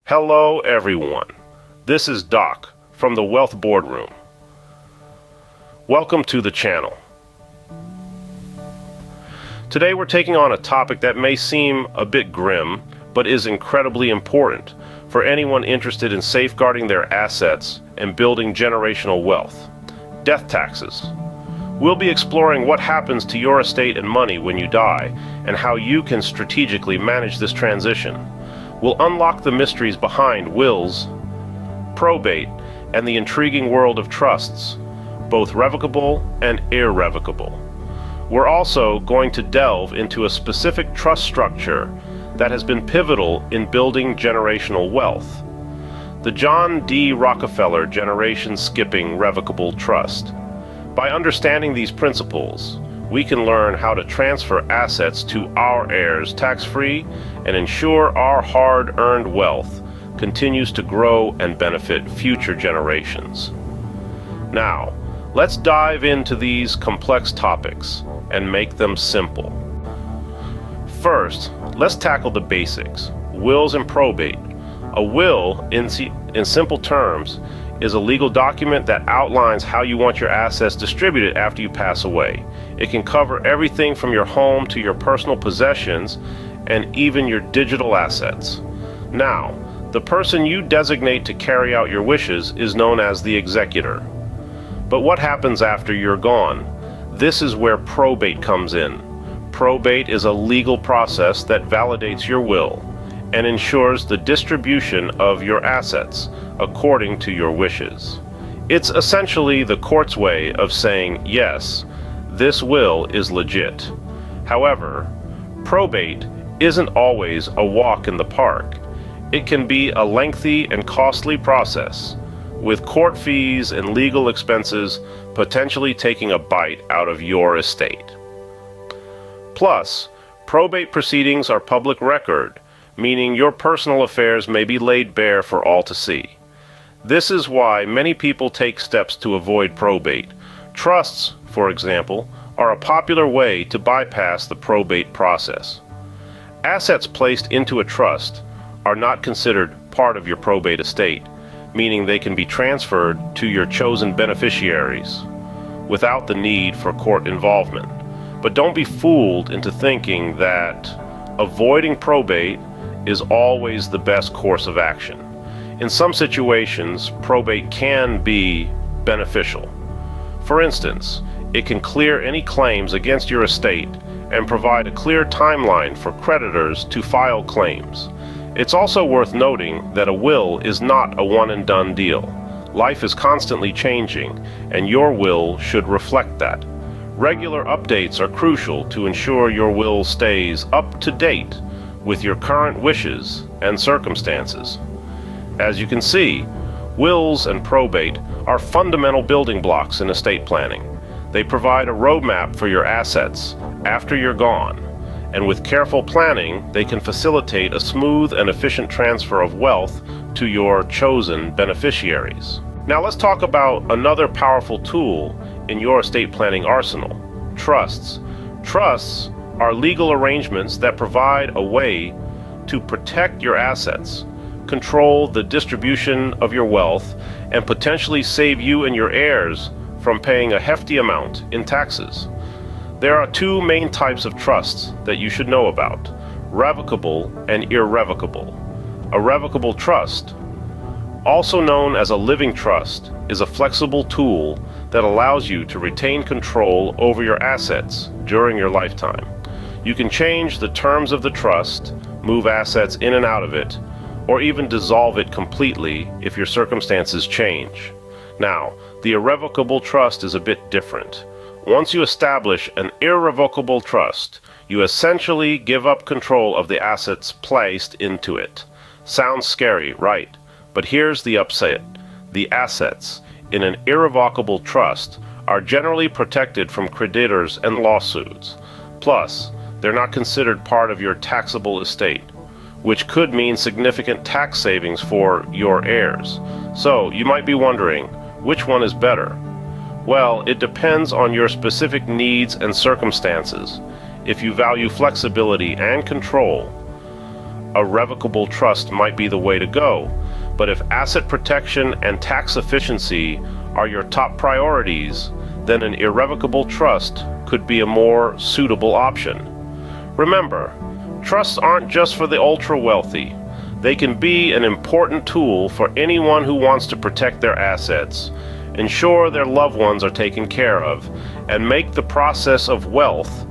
Hello everyone, this is Doc from the Wealth Boardroom. Welcome to the channel. Today we're taking on a topic that may seem a bit grim, but is incredibly important for anyone interested in safeguarding their assets and building generational wealth: death taxes. We'll be exploring what happens to your estate and money when you die, and how you can strategically manage this transition. We'll unlock the mysteries behind wills, probate, and the intriguing world of trusts, both revocable and irrevocable. We're also going to delve into a specific trust structure that has been pivotal in building generational wealth: the John D. Rockefeller Generation Skipping Revocable Trust. By understanding these principles, we can learn how to transfer assets to our heirs tax-free and ensure our hard-earned wealth continues to grow and benefit future generations. Now, let's dive into these complex topics and make them simple. First, let's tackle the basics: wills and probate. A will, in simple terms, is a legal document that outlines how you want your assets distributed after you pass away. It can cover everything from your home to your personal possessions and even your digital assets. Now, the person you designate to carry out your wishes is known as the executor. But what happens after you're gone? This is where probate comes in. Probate is a legal process that validates your will and ensures the distribution of your assets according to your wishes. It's essentially the court's way of saying, yes, this will is legit. However, probate isn't always a walk in the park. It can be a lengthy and costly process, with court fees and legal expenses potentially taking a bite out of your estate. Plus, probate proceedings are public record, meaning your personal affairs may be laid bare for all to see. This is why many people take steps to avoid probate. Trusts, for example, are a popular way to bypass the probate process. Assets placed into a trust are not considered part of your probate estate, meaning they can be transferred to your chosen beneficiaries without the need for court involvement. But don't be fooled into thinking that avoiding probate is always the best course of action. In some situations, probate can be beneficial. For instance, it can clear any claims against your estate and provide a clear timeline for creditors to file claims. It's also worth noting that a will is not a one-and-done deal. Life is constantly changing, and your will should reflect that. Regular updates are crucial to ensure your will stays up to date with your current wishes and circumstances. As you can see, wills and probate are fundamental building blocks in estate planning. They provide a roadmap for your assets after you're gone, and with careful planning, they can facilitate a smooth and efficient transfer of wealth to your chosen beneficiaries. Now let's talk about another powerful tool in your estate planning arsenal: trusts. Trusts are legal arrangements that provide a way to protect your assets, control the distribution of your wealth, and potentially save you and your heirs from paying a hefty amount in taxes. There are two main types of trusts that you should know about: revocable and irrevocable. A revocable trust, also known as a living trust, is a flexible tool that allows you to retain control over your assets during your lifetime. You can change the terms of the trust, move assets in and out of it, or even dissolve it completely if your circumstances change. Now, the irrevocable trust is a bit different. Once you establish an irrevocable trust, you essentially give up control of the assets placed into it. Sounds scary, right? But here's the upside. The assets in an irrevocable trust are generally protected from creditors and lawsuits. Plus, they're not considered part of your taxable estate, which could mean significant tax savings for your heirs. So you might be wondering, which one is better? Well, it depends on your specific needs and circumstances. If you value flexibility and control, a revocable trust might be the way to go. But if asset protection and tax efficiency are your top priorities, then an irrevocable trust could be a more suitable option. Remember, trusts aren't just for the ultra-wealthy. They can be an important tool for anyone who wants to protect their assets, ensure their loved ones are taken care of, and make the process of wealth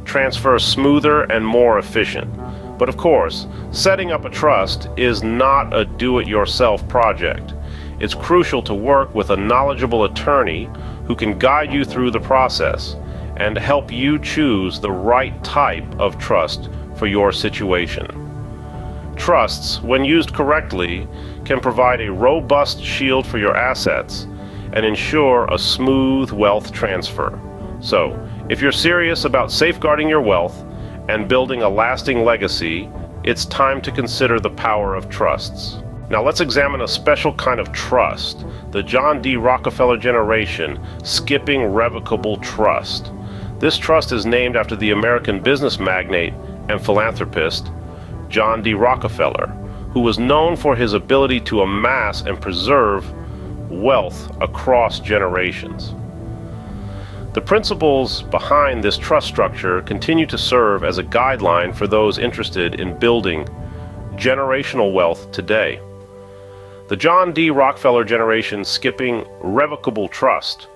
transfer smoother and more efficient. But of course, setting up a trust is not a do-it-yourself project. It's crucial to work with a knowledgeable attorney who can guide you through the process and help you choose the right type of trust for your situation. Trusts, when used correctly, can provide a robust shield for your assets and ensure a smooth wealth transfer. So, if you're serious about safeguarding your wealth and building a lasting legacy, it's time to consider the power of trusts. Now let's examine a special kind of trust, the John D. Rockefeller generation skipping revocable trust. This trust is named after the American business magnate and philanthropist, John D. Rockefeller, who was known for his ability to amass and preserve wealth across generations. The principles behind this trust structure continue to serve as a guideline for those interested in building generational wealth today. The John D. Rockefeller generation skipping revocable trust,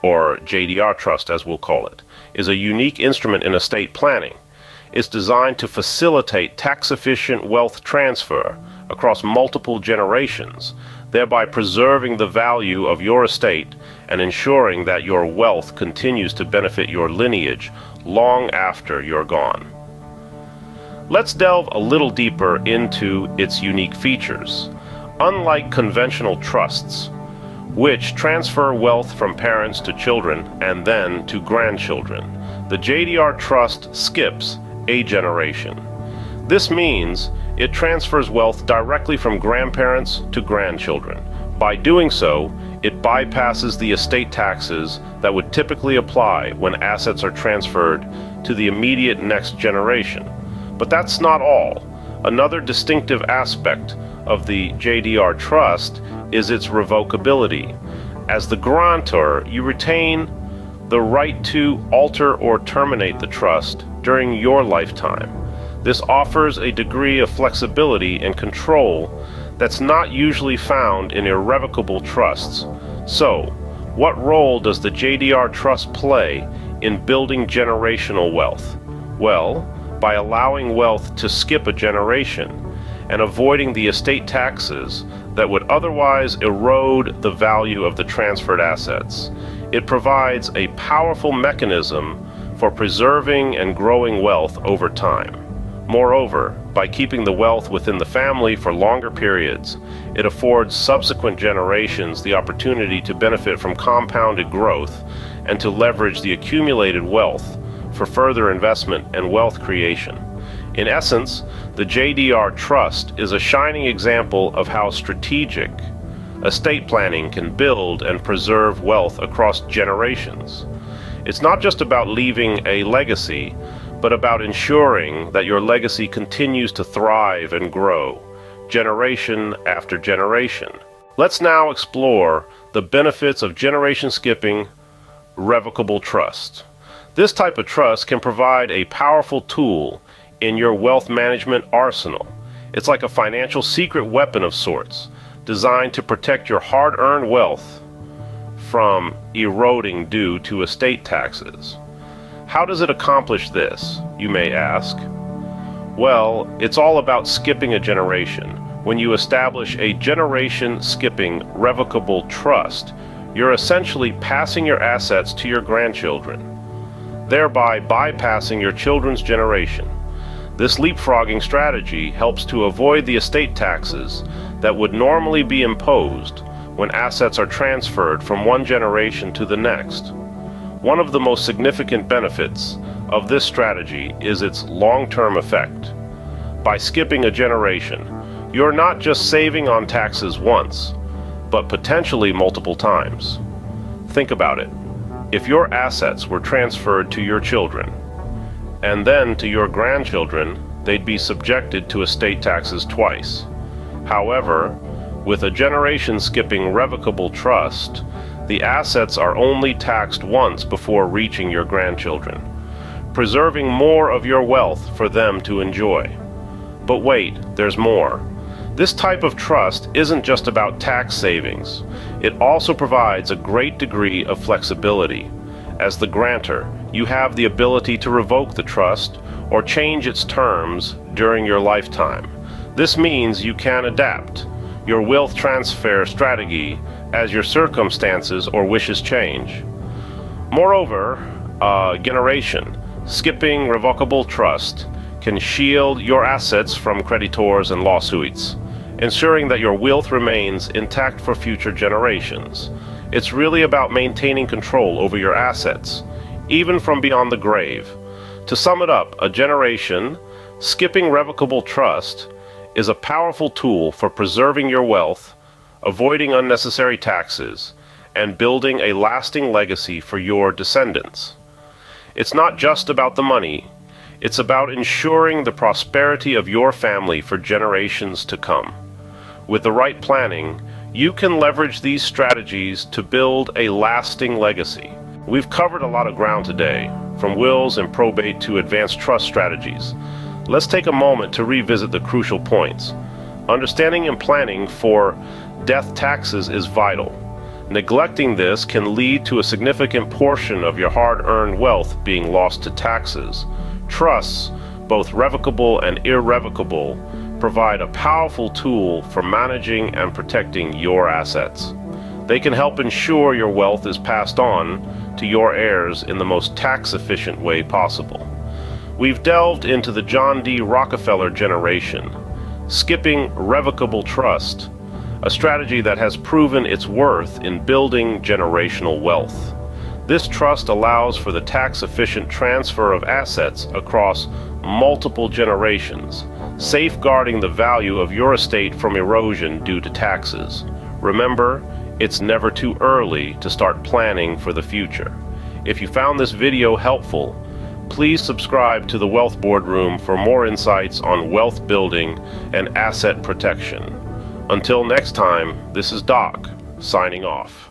or JDR Trust as we'll call it, is a unique instrument in estate planning. It's designed to facilitate tax-efficient wealth transfer across multiple generations, thereby preserving the value of your estate and ensuring that your wealth continues to benefit your lineage long after you're gone. Let's delve a little deeper into its unique features. Unlike conventional trusts, which transfer wealth from parents to children and then to grandchildren, the JDR Trust skips a generation. This means it transfers wealth directly from grandparents to grandchildren. By doing so, it bypasses the estate taxes that would typically apply when assets are transferred to the immediate next generation. But that's not all. Another distinctive aspect of the JDR Trust is its revocability. As the grantor, you retain the right to alter or terminate the trust during your lifetime. This offers a degree of flexibility and control that's not usually found in irrevocable trusts. So, what role does the JDR Trust play in building generational wealth? Well, by allowing wealth to skip a generation and avoiding the estate taxes that would otherwise erode the value of the transferred assets, it provides a powerful mechanism for preserving and growing wealth over time. Moreover, by keeping the wealth within the family for longer periods, it affords subsequent generations the opportunity to benefit from compounded growth and to leverage the accumulated wealth for further investment and wealth creation. In essence, the JDR Trust is a shining example of how strategic estate planning can build and preserve wealth across generations. It's not just about leaving a legacy, but about ensuring that your legacy continues to thrive and grow, generation after generation. Let's now explore the benefits of generation skipping revocable trust. This type of trust can provide a powerful tool in your wealth management arsenal. It's like a financial secret weapon of sorts, designed to protect your hard-earned wealth from eroding due to estate taxes. How does it accomplish this, you may ask? Well, it's all about skipping a generation. When you establish a generation-skipping revocable trust, you're essentially passing your assets to your grandchildren, thereby bypassing your children's generation. This leapfrogging strategy helps to avoid the estate taxes that would normally be imposed when assets are transferred from one generation to the next. One of the most significant benefits of this strategy is its long-term effect. By skipping a generation, you're not just saving on taxes once, but potentially multiple times. Think about it. If your assets were transferred to your children, and then to your grandchildren, they'd be subjected to estate taxes twice. However, with a generation-skipping revocable trust, the assets are only taxed once before reaching your grandchildren, preserving more of your wealth for them to enjoy. But wait, there's more. This type of trust isn't just about tax savings. It also provides a great degree of flexibility. As the grantor, you have the ability to revoke the trust or change its terms during your lifetime. This means you can adapt your wealth transfer strategy as your circumstances or wishes change. Moreover, skipping revocable trust can shield your assets from creditors and lawsuits, ensuring that your wealth remains intact for future generations. It's really about maintaining control over your assets, even from beyond the grave. To sum it up, a generation-skipping revocable trust is a powerful tool for preserving your wealth, avoiding unnecessary taxes, and building a lasting legacy for your descendants. It's not just about the money, it's about ensuring the prosperity of your family for generations to come. With the right planning, you can leverage these strategies to build a lasting legacy. We've covered a lot of ground today, from wills and probate to advanced trust strategies. Let's take a moment to revisit the crucial points. Understanding and planning for death taxes is vital. Neglecting this can lead to a significant portion of your hard-earned wealth being lost to taxes. Trusts, both revocable and irrevocable, provide a powerful tool for managing and protecting your assets. They can help ensure your wealth is passed on to your heirs in the most tax-efficient way possible. We've delved into the John D. Rockefeller generation, skipping revocable trust, a strategy that has proven its worth in building generational wealth. This trust allows for the tax-efficient transfer of assets across multiple generations, safeguarding the value of your estate from erosion due to taxes. Remember, it's never too early to start planning for the future. If you found this video helpful, please subscribe to the Wealth Boardroom for more insights on wealth building and asset protection. Until next time, this is Doc, signing off.